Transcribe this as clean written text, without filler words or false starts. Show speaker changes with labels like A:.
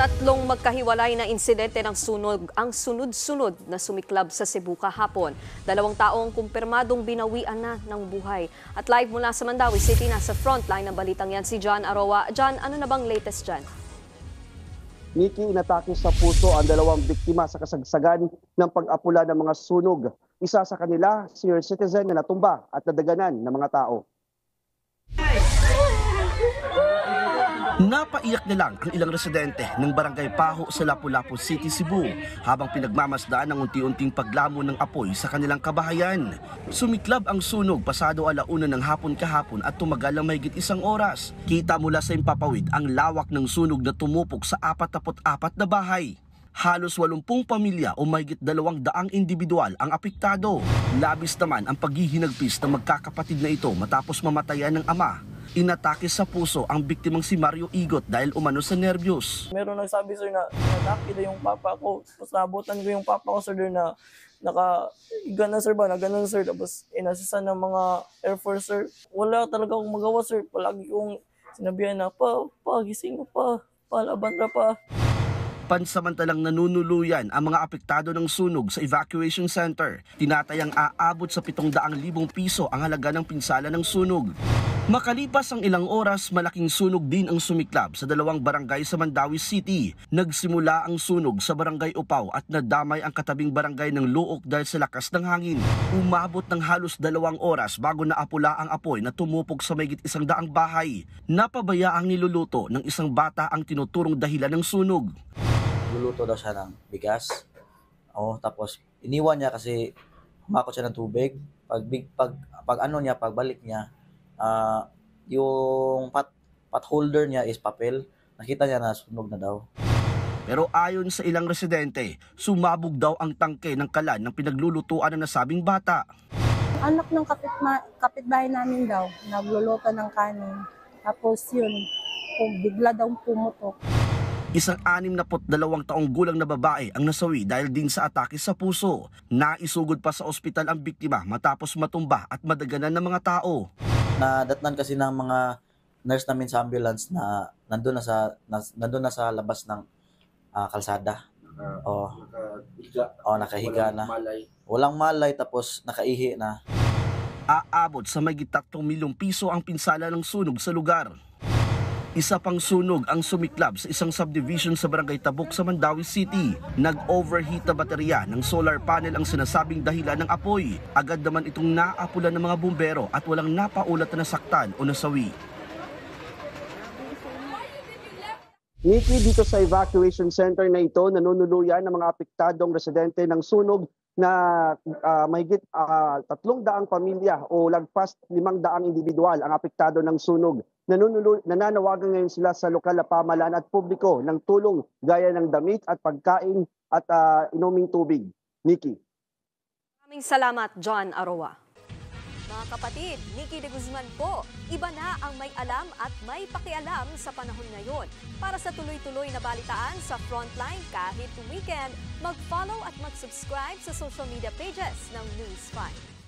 A: Tatlong magkahiwalay na insidente ng sunog ang sunod-sunod na sumiklab sa Cebu kahapon. 2 taong kumpirmadong binawian na ng buhay. At live mula sa Mandawi City, nasa frontline ng balitang yan si John Aroa. John, ano na bang latest dyan?
B: Nikki, inatake sa puso ang 2 biktima sa kasagsagan ng pag-apula ng mga sunog. Isa sa kanila, senior citizen na natumba at nadaganan ng mga tao.
C: Napaiyak na lang ang ilang residente ng Barangay Paho sa Lapu-Lapu City, Cebu habang pinagmamasdaan ang unti-unting paglamo ng apoy sa kanilang kabahayan. Sumiklab ang sunog pasado 1:00 ng hapon kahapon at tumagal ng mahigit 1 oras. Kita mula sa impapawid ang lawak ng sunog na tumupok sa 44 na bahay. Halos 80 pamilya o mahigit 200 individual ang apektado. Labis naman ang paghihinagpis ng magkakapatid na ito matapos mamatayan ng ama. Inatake sa puso ang biktimang si Mario Igot dahil umano sa nervyos.
D: Meron nagsabi sir na natake na yung papa ko. Tapos naabutan ko yung papa ko sir na naka-gana sir ba, na ganun sir. Tapos inasisan ng mga Air Force sir. Wala talaga akong magawa sir. Palagi kong sinabihan na gising mo laban na pa.
C: Pansamantalang nanunuluyan ang mga apektado ng sunog sa evacuation center. Tinatayang aabot sa 700,000 piso ang halaga ng pinsala ng sunog. Makalipas ang ilang oras, malaking sunog din ang sumiklab sa 2 barangay sa Mandawi City. Nagsimula ang sunog sa Barangay Upaw at nadamay ang katabing barangay ng Luok dahil sa lakas ng hangin. Umabot ng halos 2 oras bago naapula ang apoy na tumupok sa mahigit 100 bahay. Napabayaang niluluto ng isang bata ang tinuturong dahilan ng sunog.
E: Luluto daw siya ng bigas. Tapos iniwan niya kasi humakot siya ng tubig. Pagbalik niya, yung pot holder niya is papel. Nakita niya na sunog na daw.
C: Pero ayon sa ilang residente, sumabog daw ang tangke ng kalan ng pinaglulutuan ng nasabing bata.
F: Anak ng kapitbahay namin daw, nagluluto ng kanin. Tapos yun, bigla daw pumutok.
C: Isang 62 taong gulang na babae ang nasawi dahil din sa atake sa puso. Naisugod pa sa ospital ang biktima matapos matumba at madaganan ng mga tao.
E: Nadatnan kasi ng mga nurse namin sa ambulance na nandun na sa labas ng kalsada. Nakahiga na. Walang malay tapos nakaihi na.
C: Aabot sa mahigit 3 milyong piso ang pinsala ng sunog sa lugar. Isa pang sunog ang sumiklab sa isang subdivision sa Barangay Tabuk sa Mandawi City. Nag-overheat na baterya ng solar panel ang sinasabing dahilan ng apoy. Agad naman itong naapulan ng mga bumbero at walang napaulat na nasaktan o nasawi.
B: Nikki, dito sa evacuation center na ito, nanunuluyan ng mga apektadong residente ng sunog na mahigit 300 pamilya o lagpas 500 individual ang apektado ng sunog. Nananawagan ngayon sila sa lokal na pamahalaan at publiko ng tulong gaya ng damit at pagkain at inuming tubig. Nikki.
A: Maraming salamat, John Aroa. Mga kapatid, Nikki de Guzman po. Iba na ang may alam at may pakialam sa panahon ngayon. Para sa tuloy-tuloy na balitaan sa Frontline kahit weekend, mag-follow at mag-subscribe sa social media pages ng News 5.